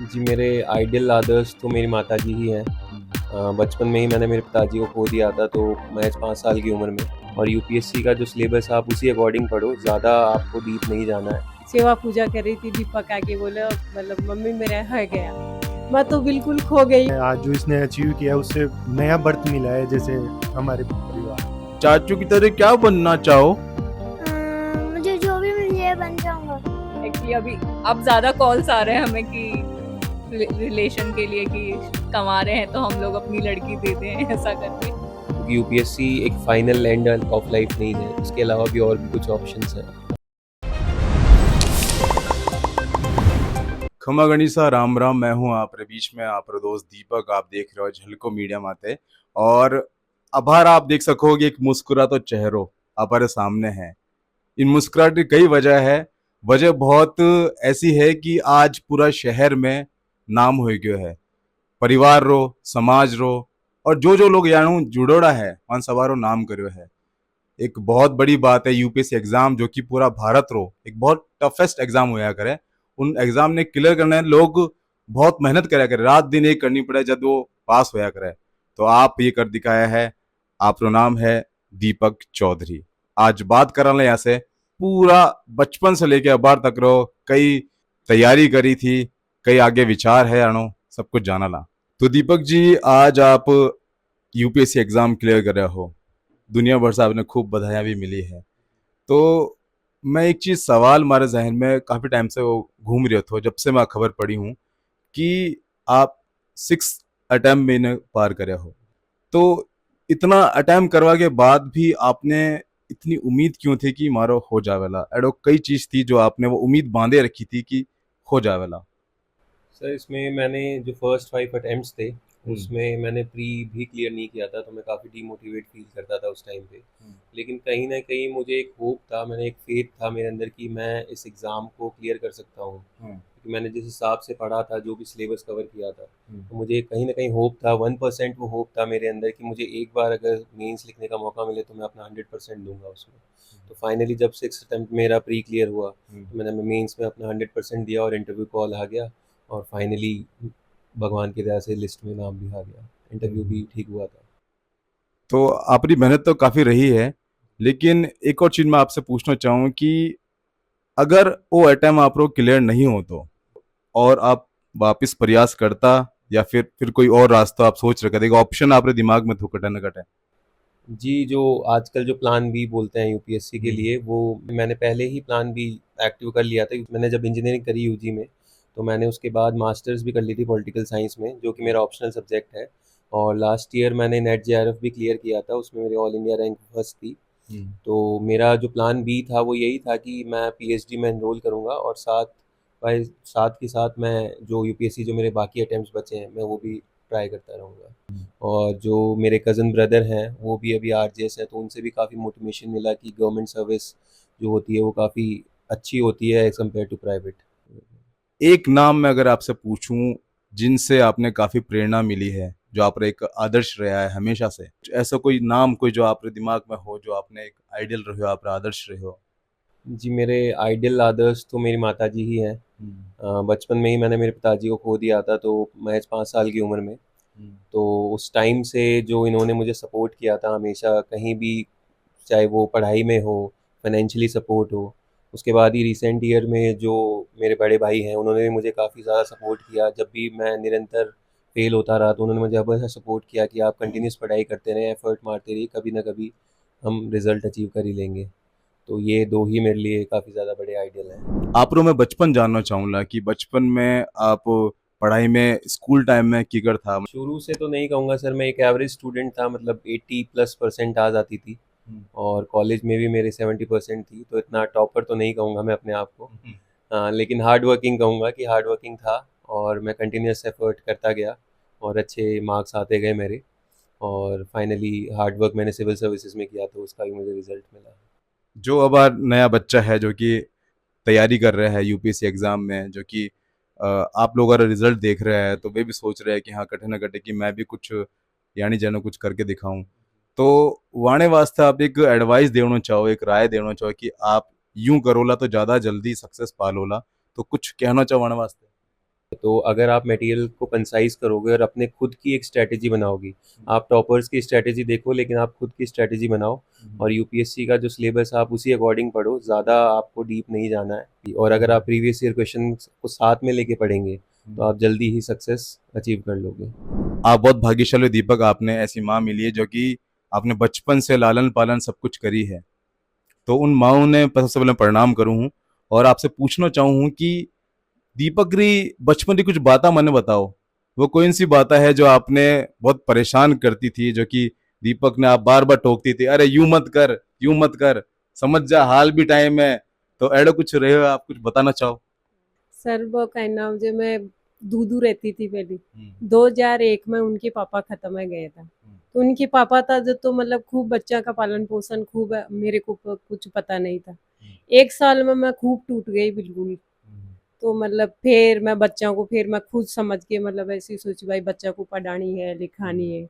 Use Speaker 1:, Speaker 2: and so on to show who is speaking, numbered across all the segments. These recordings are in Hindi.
Speaker 1: जी, मेरे आइडियल आदर्श तो मेरी माताजी ही हैं। बचपन में ही मैंने मेरे पिताजी को खो दिया था, तो महज़ 5 साल की उम्र में। और यूपीएससी का जो सिलेबस है आप उसी अकॉर्डिंग पढ़ो, ज़्यादा आपको डीप नहीं जाना है।
Speaker 2: सेवा पूजा कर रही थी, दीपक आके बोले मतलब मम्मी मेरा है गया। मैं तो बिल्कुल खो गई।
Speaker 3: आज जो इसने अचीव किया है उससे नया बर्थ मिला है, जैसे हमारे परिवार।
Speaker 4: चाचू की तरह क्या बनना चाहो?
Speaker 5: मुझे जो भी मिल जाए बन जाऊंगा।
Speaker 6: एक्चुअली अभी अब ज़्यादा कॉल्स आ रहे हैं हमें कि रिलेशन के लिए कि कमा रहे हैं तो हम लोग अपनी लड़की दे दें ऐसा करके।
Speaker 1: क्योंकि यूपीएससी एक फाइनल एंड ऑफ लाइफ नहीं है, इसके अलावा भी और भी कुछ ऑप्शंस हैं।
Speaker 4: खमा गणिसा राम राम, मैं हूँ आप बीच में आप दोस्त दीपक। आप देख रहे हो झलको मीडिया माते। और अभार आप देख सकोगे एक मुस्कुरा तो चेहरो हमारे सामने है। इन मुस्कुराहट की कई वजह है। वजह बहुत ऐसी है कि आज पूरा शहर में नाम हो गयो है। परिवार रो, समाज रो, और जो जो लोग यानू जुड़ोड़ा है वन सवारो नाम करो है। एक बहुत बड़ी बात है यूपीएससी एग्जाम, जो कि पूरा भारत रो एक बहुत टफेस्ट एग्जाम होया करे। उन एग्जाम ने क्लियर करने लोग बहुत मेहनत करा करे, रात दिन एक करनी पड़े जब वो पास होया करे। तो आप ये कर दिखाया है। आपका नाम है दीपक चौधरी। आज बात करने यहाँ से पूरा बचपन से लेके अबार तक रो कई तैयारी करी थी, कई आगे विचार है अणो सब कुछ जाना ला। तो दीपक जी, आज आप यूपीएससी एग्जाम क्लियर कर रहे हो, दुनिया भर से आपने खूब बधाइयाँ भी मिली है। तो मैं एक चीज़ सवाल हमारे जहन में काफ़ी टाइम से वो घूम रहे थे जब से मैं खबर पड़ी हूँ कि आप 6 अटेम्प्ट में इन्हें पार करे हो। तो इतना अटेम्प्ट करवा के बाद भी आपने इतनी उम्मीद क्यों थी कि मारो हो जावेला? एडो कई चीज़ थी जो आपने वो उम्मीद बांधे रखी थी कि हो जावेला।
Speaker 1: सर, इसमें मैंने जो फर्स्ट 5 अटेम्प्ट्स थे, उसमें मैंने प्री भी क्लियर नहीं किया था, तो मैं काफ़ी डीमोटिवेट फील करता था उस टाइम पे। लेकिन कहीं न कहीं मुझे एक होप था, मैंने एक फेथ था मेरे अंदर कि मैं इस एग्ज़ाम को क्लियर कर सकता हूँ। क्योंकि मैंने जिस हिसाब से पढ़ा था, जो भी सिलेबस कवर किया था, तो मुझे कहीं न कहीं होप था, 1% वो होप था मेरे अंदर कि मुझे एक बार अगर मेंस लिखने का मौका मिले तो मैं अपना 100% दूँगा उसमें। तो फाइनली जब 6th अटेम्प्ट मेरा प्री क्लियर हुआ, तो मैंने मेंस में अपना 100% दिया और इंटरव्यू कॉल आ गया। और फाइनली भगवान की दया से लिस्ट में नाम भी आ गया, इंटरव्यू भी ठीक हुआ था।
Speaker 4: तो आपकी मेहनत तो काफ़ी रही है, लेकिन एक और चीज़ मैं आपसे पूछना चाहूँ कि अगर वो अटेम्प्ट आप लोग क्लियर नहीं हो तो और आप वापस प्रयास करता, या फिर कोई और रास्ता आप सोच रखे थे, एक ऑप्शन आपके दिमाग में तो कटे न कटे?
Speaker 1: जी, जो आजकल जो प्लान बी बोलते हैं यूपीएससी के लिए, वो मैंने पहले ही प्लान बी एक्टिव कर लिया था। मैंने जब इंजीनियरिंग करी यूजी में, तो मैंने उसके बाद मास्टर्स भी कर ली थी पॉलिटिकल साइंस में, जो कि मेरा ऑप्शनल सब्जेक्ट है। और लास्ट ईयर मैंने नेट जेआरएफ भी क्लियर किया था, उसमें मेरी ऑल इंडिया रैंक फर्स्ट थी। तो मेरा जो प्लान बी था वो यही था कि मैं पीएचडी में एनरोल करूँगा, और साथ के साथ मैं जो यूपीएससी जो मेरे बाकी अटेम्प्ट्स बचे हैं मैं वो भी ट्राई करता रहूँगा। और जो मेरे कज़न ब्रदर हैं वो भी अभी आरजेएस हैं, तो उनसे भी काफ़ी मोटिवेशन मिला कि गवर्नमेंट सर्विस जो होती है वो काफ़ी अच्छी होती है एज़ कम्पेयर टू प्राइवेट।
Speaker 4: एक नाम मैं अगर आपसे पूछूं जिनसे आपने काफी प्रेरणा मिली है, जो आपका एक आदर्श रहा है हमेशा से, ऐसा कोई नाम कोई जो आपके दिमाग में हो, जो आपने एक आइडियल रहे हो, आपका आदर्श रहे हो?
Speaker 1: जी, मेरे आइडियल आदर्श तो मेरी माताजी ही हैं। बचपन में ही मैंने मेरे पिताजी को खो दिया था, तो महज़ 5 साल की उम्र में। तो उस टाइम से जो इन्होंने मुझे सपोर्ट किया था हमेशा कहीं भी, चाहे वो पढ़ाई में हो, फाइनेंशियली सपोर्ट हो। उसके बाद ही रिसेंट ईयर में जो मेरे बड़े भाई हैं उन्होंने भी मुझे काफ़ी ज़्यादा सपोर्ट किया। जब भी मैं निरंतर फेल होता रहा तो उन्होंने मुझे हमेशा सपोर्ट किया कि आप कंटिन्यूस पढ़ाई करते रहें, एफर्ट मारते रहिए, कभी ना कभी हम रिजल्ट अचीव कर ही लेंगे। तो ये दो ही मेरे लिए काफ़ी ज़्यादा बड़े आइडियल हैं।
Speaker 4: आप रो मैं बचपन जानना चाहूंगा कि बचपन में आप पढ़ाई में स्कूल टाइम में किकर था?
Speaker 1: शुरू से तो नहीं कहूँगा सर, मैं एक एवरेज स्टूडेंट था, मतलब 80+% आ जाती थी। और कॉलेज में भी मेरे 70% थी, तो इतना टॉपर तो नहीं कहूँगा मैं अपने आप को। लेकिन हार्ड वर्किंग कहूँगा कि हार्ड वर्किंग था, और मैं कंटिन्यूस एफर्ट करता गया और अच्छे मार्क्स आते गए मेरे। और फाइनली हार्ड वर्क मैंने सिविल सर्विसेज में किया, तो उसका भी मुझे रिजल्ट मिला।
Speaker 4: जो अब नया बच्चा है जो कि तैयारी कर रहा है यूपीएससी एग्जाम में, जो कि आप लोग अगर रिजल्ट देख रहे हैं तो वे भी सोच रहे हैं कि हाँ कटे ना कटे कि मैं भी कुछ यानी जानो कुछ करके दिखाऊं। तो वाणे वास्ते आप एक एडवाइस देना चाहो, एक राय देना चाहो कि आप यूं करोला तो ज़्यादा जल्दी सक्सेस पालोला, तो कुछ कहना चाहो वाणे वास्ते?
Speaker 1: तो अगर आप मटेरियल को कंसाइज करोगे और अपने खुद की एक स्ट्रैटेजी बनाओगी, आप टॉपर्स की स्ट्रैटेजी देखो लेकिन आप खुद की स्ट्रैटेजी बनाओ और यूपीएससी का जो सिलेबस आप उसी अकॉर्डिंग पढ़ो, ज़्यादा आपको डीप नहीं जाना है। और अगर आप प्रीवियस ईयर क्वेश्चन को साथ में लेके पढ़ेंगे तो आप जल्दी ही सक्सेस अचीव कर लोगे।
Speaker 4: आप बहुत भाग्यशाली हो दीपक, आपने ऐसी माँ मिली है जो कि आपने बचपन से लालन पालन सब कुछ करी है। तो उन माओं ने सबसे पहले प्रणाम करूँ हूँ और आपसे पूछना चाहूँ हूँ कि दीपक री बचपन की कुछ बातें मने बताओ। वो कौन सी बातें है जो आपने बहुत परेशान करती थी, जो कि दीपक ने आप बार बार टोकती थी, अरे यूं मत कर, समझ जा हाल भी टाइम है। तो ऐडो कुछ रहे हो, आप कुछ बताना चाहो।
Speaker 2: सर वो कहना मुझे, मैं दूदू रहती थी पहले। 2001 में उनके पापा खत्म है गए था, तो उनके पापा था जो, तो मतलब खूब बच्चा का पालन पोषण खूब है, मेरे को कुछ पता नहीं था। 1 साल में मैं खूब टूट गई बिल्कुल। तो मतलब फिर मैं बच्चों को फिर मैं खुद समझ के मतलब ऐसी सोची भाई बच्चा को पढ़ानी है लिखानी है।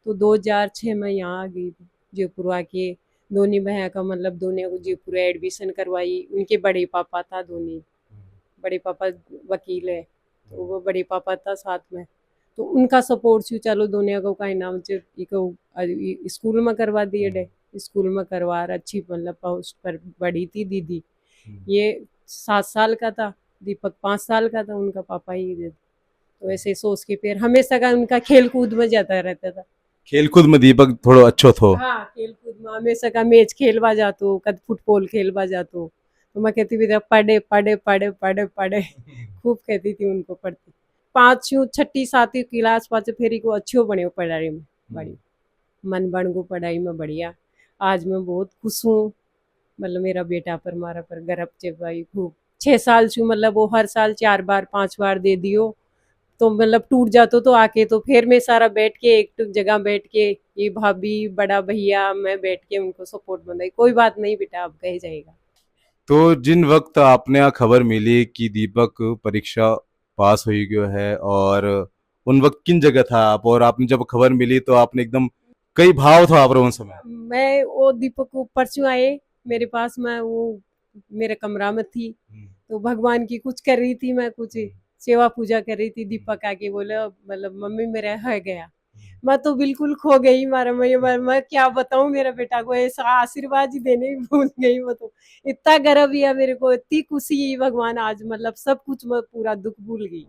Speaker 2: तो 2006 में यहाँ आ गई थी जयपुर आके। दोनों बहन का मतलब दोनों को जयपुर एडमिशन करवाई। उनके बड़े पापा था, दोनों बड़े पापा वकील है, तो वो बड़े पापा था साथ में। तो उनका सपोर्ट से चलो दोनों को का इनाम से स्कूल में करवा दिए डे। स्कूल में करवा अच्छी मतलब पोस्ट पर बड़ी थी दीदी। ये 7 साल का था, दीपक 5 साल का था, उनका पापा ही दे। तो ऐसे सोच के फिर हमेशा का उनका खेल कूद में जाता रहता था।
Speaker 4: खेल कूद में दीपक थोड़ा अच्छो थो।
Speaker 2: हाँ, खेल कूद में हमेशा का मैच खेलवा जातो, कद फुटबॉल खेलवा जातो। तो मैं कहती थी पढ़े पढ़े पढ़े पढ़े पढ़े खूब कहती थी उनको पढ़ती। 5वीं 6ठी 7वीं क्लास पाचे फेरी को अच्छो बने पढ़ाई में बड़ी मन बन गो पढ़ाई में बढ़िया। आज मैं बहुत खुश हूँ, मतलब मेरा बेटा पर मारा पर गर्व चे भाई खूब। 6 साल से मतलब वो हर साल 4 बार 5 बार दे दियो, तो मतलब टूट जातो तो आके तो फिर मैं सारा बैठ के एक जगह बैठ के ये भाभी बड़ा भैया मैं बैठ के उनको सपोर्ट बनाई, कोई बात नहीं बेटा अब कह जाएगा।
Speaker 4: तो जिन वक्त आपने यहाँ खबर मिली कि दीपक परीक्षा पास हो गयो है, और उन वक्त किन जगह था आप, और आपने जब खबर मिली तो आपने एकदम कई भाव था आप उस समय।
Speaker 2: मैं वो दीपक को परसों आए मेरे पास, मैं वो मेरे कमरा में थी, तो भगवान की कुछ कर रही थी, मैं कुछ सेवा पूजा कर रही थी। दीपक आके बोले मतलब मम्मी मेरा है गया। मैं तो बिल्कुल खो गई, मारा मैं क्या बताऊं, मेरा बेटा को ऐसा आशीर्वाद ही देने ही भूल गई। मैं तो इतना गर्व हुआ मेरे को, इतनी खुशी हुई भगवान आज मतलब सब कुछ मैं पूरा दुख भूल गई।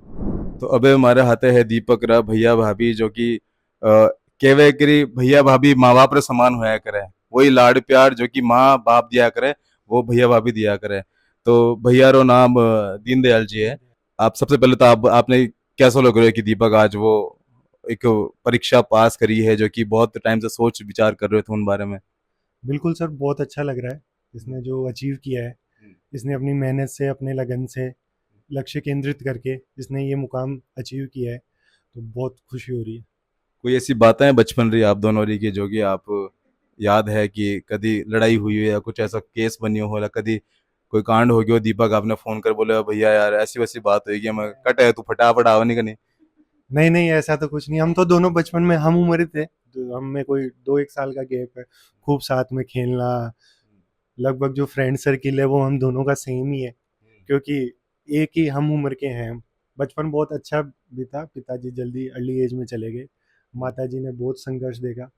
Speaker 4: तो अबे हमारे हाथे है दीपक रा भैया भाभी, जो कि केवे करी भैया भाभी माँ बाप रे समान होया करे, वही लाड प्यार जो कि माँ बाप दिया करे वो भैया भाभी दिया करे। तो भैया रो नाम दीनदयाल जी है। आप सबसे पहले तो आपने कैसा लग रहा है कि दीपक आज वो एक परीक्षा पास करी है, जो कि बहुत टाइम से सोच विचार कर रहे थे उन बारे में।
Speaker 3: बिल्कुल सर, बहुत अच्छा लग रहा है इसने जो अचीव किया है। इसने अपनी मेहनत से, अपने लगन से, लक्ष्य केंद्रित करके इसने ये मुकाम अचीव किया है, तो बहुत खुशी हो रही है।
Speaker 4: कोई ऐसी बातें बचपन रही आप दोनों की जो कि आप याद है कि कभी लड़ाई हुई हो या कुछ ऐसा केस बनी हो, या कभी कोई कांड हो गया, दीपक आपने फोन कर बोले भैया यार ऐसी वैसी बात होगी, मैं कट है तू फटाफट आवा नहीं करनी।
Speaker 3: नहीं नहीं, ऐसा तो कुछ नहीं। हम तो दोनों बचपन में हम उम्र थे, तो हम में कोई 2-1 साल का गैप है। खूब साथ में खेलना, लगभग जो फ्रेंड सर्किल है वो हम दोनों का सेम ही है, क्योंकि एक ही हम उम्र के हैं हम। बचपन बहुत अच्छा बीता। पिताजी जल्दी अर्ली एज में चले गए। माताजी ने बहुत संघर्ष देखा।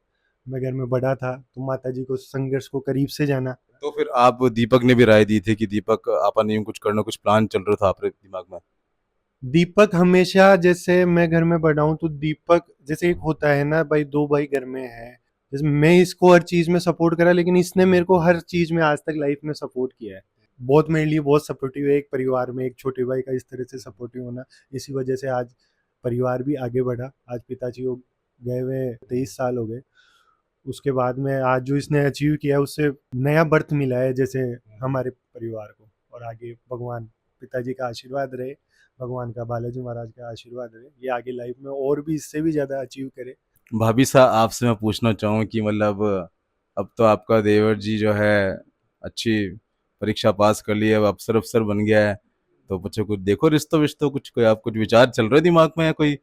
Speaker 3: मैं घर में बड़ा था, तो माताजी को संघर्ष को करीब से जाना।
Speaker 4: तो फिर आप दीपक ने भी राय दी थी कि दीपक आपन यूं कुछ करना, कुछ प्लान चल रहा था आपके दिमाग में।
Speaker 3: दीपक हमेशा, जैसे मैं घर में बड़ा हूँ, तो दीपक जैसे एक होता है ना भाई, 2 भाई घर में है, जैसे मैं इसको हर चीज में सपोर्ट करा, लेकिन इसने मेरे को हर चीज में आज तक लाइफ में सपोर्ट किया है। बहुत मेरे लिए बहुत सपोर्टिव है। एक परिवार में एक छोटे भाई का इस तरह से सपोर्टिव होना, इसी वजह से आज परिवार भी आगे बढ़ा। आज पिताजी को गए हुए 23 साल हो गए। उसके बाद में आज जो इसने अचीव किया है, उससे नया बर्थ मिला है जैसे हमारे परिवार को। और आगे भगवान पिताजी का आशीर्वाद रहे, भगवान का, बालाजी महाराज का आशीर्वाद रहे, ये आगे लाइफ में और भी इससे भी ज़्यादा अचीव करे।
Speaker 4: भाभी साहब आपसे मैं पूछना चाहूँ कि मतलब अब तो आपका देवर जी जो है अच्छी परीक्षा पास कर ली है, अब अफसर बन गया है, तो बच्चों कुछ देखो रिश्तों विश्तों कुछ, कोई आप कुछ विचार चल रहे दिमाग में है कोई,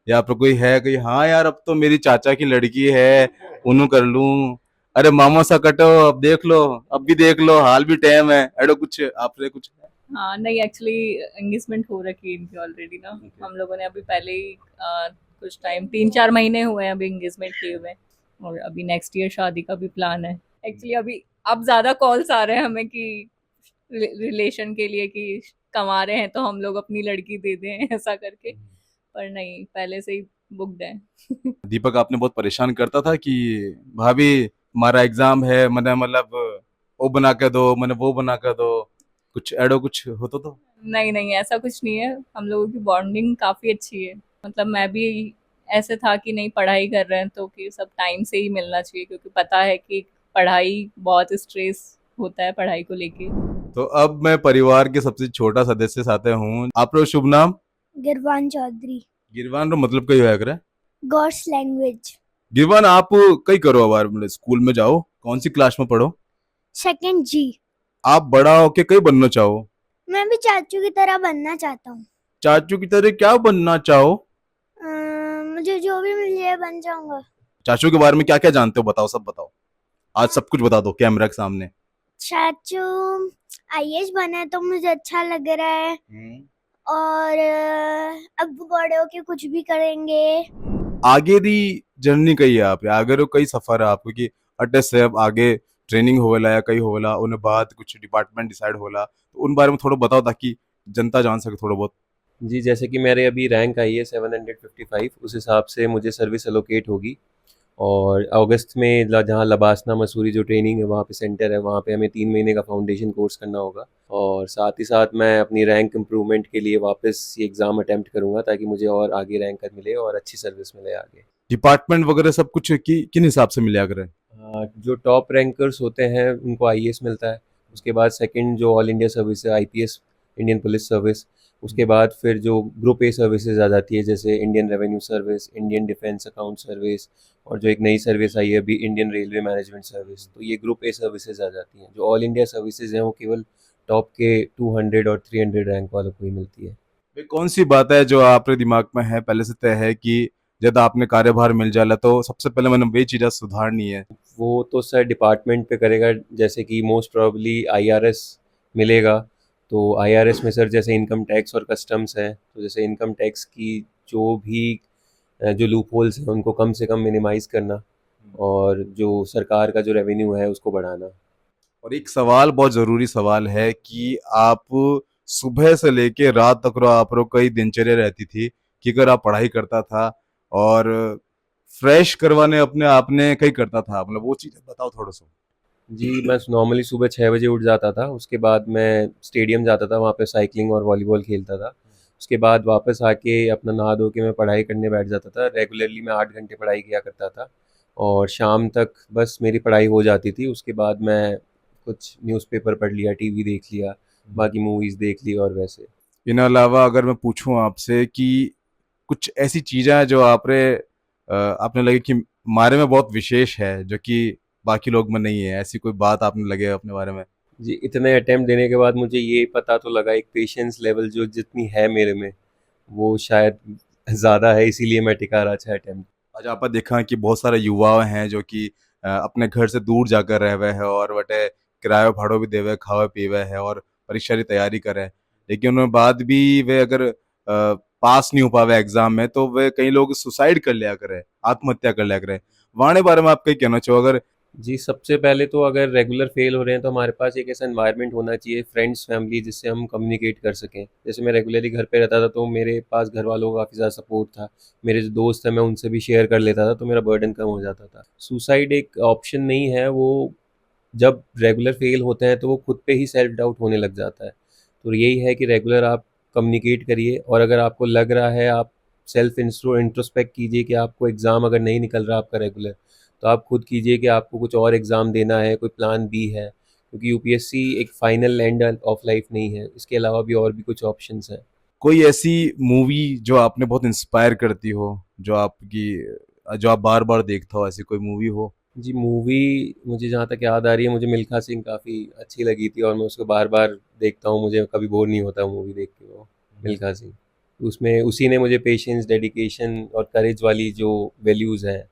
Speaker 4: या आपको कोई है कोई, हाँ यार अब तो मेरी चाचा की लड़की है उन्हों कर लूं, अरे मामा सा कटो अब देख लो, अब भी देख लो हाल भी टाइम है, एडो कुछ आपने कुछ।
Speaker 6: हाँ नहीं, एक्चुअली एंगेजमेंट हो रखी है इनकी ऑलरेडी ना।
Speaker 4: Okay.
Speaker 6: हम लोगों ने अभी पहले ही कुछ टाइम 3-4 महीने हुए हैं अभी एंगेजमेंट किए हुए, और अभी नेक्स्ट ईयर शादी का भी प्लान है। एक्चुअली अभी अब ज्यादा कॉल्स आ रहे हैं हमें कि रिलेशन के लिए कि कमा रहे हैं तो हम लोग अपनी लड़की दे दें ऐसा करके, पर नहीं, पहले से ही बुकड है।
Speaker 4: दीपक आपने बहुत परेशान करता था कि भाभी हमारा एग्जाम है, मैंने मतलब वो बना के दो, मैंने वो बना के दो, कुछ एडो कुछ होता तो।
Speaker 6: नहीं नहीं, ऐसा कुछ नहीं है, हम लोगों की बॉन्डिंग काफी अच्छी है। मतलब मैं भी ऐसे था कि नहीं, पढ़ाई कर रहे हैं तो कि सब टाइम से ही मिलना चाहिए, क्योंकि पता है कि पढ़ाई बहुत स्ट्रेस होता है पढ़ाई को लेके।
Speaker 4: तो अब मैं परिवार के सबसे छोटा सदस्य साथे हूँ। आपरो शुभ नाम?
Speaker 5: गिरवान चौधरी।
Speaker 4: गिरवान रो मतलब कई होया करे?
Speaker 5: God's language.
Speaker 4: गिरवान आप कई करो अबार, मतलब स्कूल में जाओ, कौन सी क्लास में पढ़ो?
Speaker 5: सेकंड जी।
Speaker 4: आप बड़ा होके कई बनना चाहो?
Speaker 5: मैं भी चाचू की तरह बनना चाहता हूँ।
Speaker 4: चाचू की तरह क्या बनना चाहो?
Speaker 5: मुझे जो भी मिल जाए बन जाऊंगा।
Speaker 4: चाचू के बारे में क्या क्या जानते हो, बताओ, सब बताओ। आज सब कुछ बता दो कैमरा के सामने।
Speaker 5: चाचू आईएएस बना है तो मुझे अच्छा लग रहा है, और अब बड़े होके कुछ भी करेंगे।
Speaker 4: आगे दी जर्नी कही है आप, आगे रो कई सफर है आपको कि अटे से अब आगे ट्रेनिंग होवेला या कई होवेला, उन बाद कुछ डिपार्टमेंट डिसाइड होला, तो उन बारे में थोड़ा बताओ ताकि जनता जान सके थोड़ा बहुत।
Speaker 1: जी, जैसे कि मेरे अभी रैंक आई है 755, उस हिसाब से मुझे सर्विस एलोकेट होगी। और अगस्त में जहाँ लबासना मसूरी जो ट्रेनिंग है वहाँ पे सेंटर है, वहाँ पे हमें 3 महीने का फाउंडेशन कोर्स करना होगा। और साथ ही साथ मैं अपनी रैंक इम्प्रूवमेंट के लिए वापस ये एग्ज़ाम अटैम्प्ट करूँगा ताकि मुझे और आगे रैंक मिले और अच्छी सर्विस मिले आगे।
Speaker 4: डिपार्टमेंट वगैरह सब कुछ किन हिसाब से मिला करे?
Speaker 1: जो टॉप रैंकर्स होते हैं उनको आईएएस मिलता है। उसके बाद सेकंड जो ऑल इंडिया सर्विस है आईपीएस, इंडियन पुलिस सर्विस। उसके बाद फिर जो ग्रुप ए सर्विसेज आ जाती है, जैसे Indian revenue service, Indian defence account service, और जो एक नई सर्विस आई है अभी इंडियन रेलवे मैनेजमेंट सर्विस। तो ये ग्रुप ए सर्विसेज आ जाती हैं। जो ऑल इंडिया सर्विसेज हैं वो केवल टॉप के 200 और 300 रैंक वालों को ही मिलती है।
Speaker 4: भाई कौन सी बात है जो आपके दिमाग में है पहले से तय है कि जब आपने कार्यभार मिल जाला तो सबसे पहले मैंने वही चीज़ें सुधारनी है?
Speaker 1: वो तो सर डिपार्टमेंट पे करेगा। जैसे कि मोस्ट प्रोबेबली आईआरएस मिलेगा। तो आईआरएस में सर जैसे इनकम टैक्स और कस्टम्स है, तो जैसे इनकम टैक्स की जो भी जो लूप होल्स हैं उनको कम से कम मिनिमाइज़ करना, और जो सरकार का जो रेवेन्यू है उसको बढ़ाना।
Speaker 4: और एक सवाल, बहुत जरूरी सवाल है कि आप सुबह से लेके रात तक रो आप रो कई दिनचर्या रहती थी कि अगर आप पढ़ाई करता था और फ्रेश करवाने अपने आपने कई करता था, मतलब वो चीज़ बताओ थोड़ा सा।
Speaker 1: जी, मैं नॉर्मली सुबह 6 बजे उठ जाता था। उसके बाद मैं स्टेडियम जाता था, वहाँ पे साइकिलिंग और वॉलीबॉल खेलता था। उसके बाद वापस आके अपना नहा धो के मैं पढ़ाई करने बैठ जाता था। रेगुलरली मैं 8 घंटे पढ़ाई किया करता था, और शाम तक बस मेरी पढ़ाई हो जाती थी। उसके बाद मैं कुछ न्यूज़पेपर पढ़ लिया, टीवी देख लिया, बाकी मूवीज़ देख ली और वैसे।
Speaker 4: इन अलावा अगर मैं पूछूं आपसे कि कुछ ऐसी चीज़ें हैं जो आपने लगे कि हमारे में बहुत विशेष है जो कि बाकी लोग में नहीं है, ऐसी कोई बात आपने लगे अपने बारे में?
Speaker 1: जी, इतने अटेम्प्ट देने के बाद मुझे ये पता तो लगा एक पेशेंस लेवल जो जितनी है मेरे में, वो शायद ज़्यादा है, इसीलिए मैं टिका रहा 6 अटेम्प्ट।
Speaker 4: आज आपा देखा कि बहुत सारे युवा हैं जो कि अपने घर से दूर जाकर रह हुए हैं और वटे किराया भाड़ो भी देवे, खावे पीवे है और परीक्षा की तैयारी करे, लेकिन उनके बाद भी वे अगर पास नहीं हो पावे एग्जाम में तो वे कई लोग सुसाइड कर लिया करे, आत्महत्या कर लिया करे। वाणे बारे में आप कहीं कहना चाहो अगर?
Speaker 1: जी, सबसे पहले तो अगर रेगुलर फेल हो रहे हैं तो हमारे पास एक ऐसा एनवायरनमेंट होना चाहिए, फ्रेंड्स, फैमिली, जिससे हम कम्युनिकेट कर सकें। जैसे मैं रेगुलरली घर पे रहता था तो मेरे पास घर वालों का काफ़ी ज़्यादा सपोर्ट था। मेरे जो दोस्त हैं मैं उनसे भी शेयर कर लेता था, तो मेरा बर्डन कम हो जाता था। सुसाइड एक ऑप्शन नहीं है, वो जब रेगुलर फेल होते हैं तो वो खुद पे ही सेल्फ डाउट होने लग जाता है। तो यही है कि रेगुलर आप कम्युनिकेट करिए, और अगर आपको लग रहा है, आप सेल्फ इंट्रोस्पेक्ट कीजिए कि आपको एग्ज़ाम अगर नहीं निकल रहा आपका रेगुलर, तो आप खुद कीजिए कि आपको कुछ और एग्ज़ाम देना है, कोई प्लान बी है, क्योंकि यूपीएससी एक फाइनल एंड ऑफ लाइफ नहीं है, इसके अलावा भी और भी कुछ ऑप्शंस हैं।
Speaker 4: कोई ऐसी मूवी जो आपने बहुत इंस्पायर करती हो, जो आप बार बार देखता हो, ऐसी कोई मूवी हो?
Speaker 1: जी, मूवी मुझे जहाँ तक याद आ रही है, मुझे मिल्खा सिंह काफ़ी अच्छी लगी थी और मैं उसको बार बार देखता हूँ, मुझे कभी बोर नहीं होता मूवी देख के। वो मिल्खा सिंह, उसमें उसी ने मुझे पेशेंस, डेडिकेशन और करेज वाली जो वैल्यूज़ हैं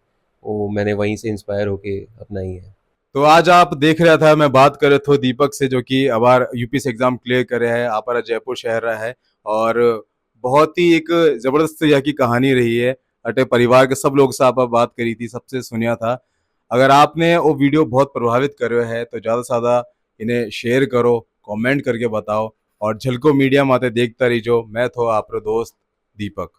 Speaker 1: वो मैंने वहीं से इंस्पायर होके अपनाई है।
Speaker 4: तो आज आप देख रहा था, मैं बात कर रहे थे दीपक से, जो कि अबार यूपीएससी एग्जाम क्लियर करे है, आप जयपुर शहर रहा है। और बहुत ही एक जबरदस्त यह की कहानी रही है। अटे परिवार के सब लोग से आप बात करी थी, सबसे सुनिया था। अगर आपने वो वीडियो बहुत प्रभावित करे है तो ज़्यादा से ज़्यादा इन्हें शेयर करो, कमेंट करके बताओ। और झलको मीडिया माते देखता रहिजो। मैं थो आपरो दोस्त दीपक।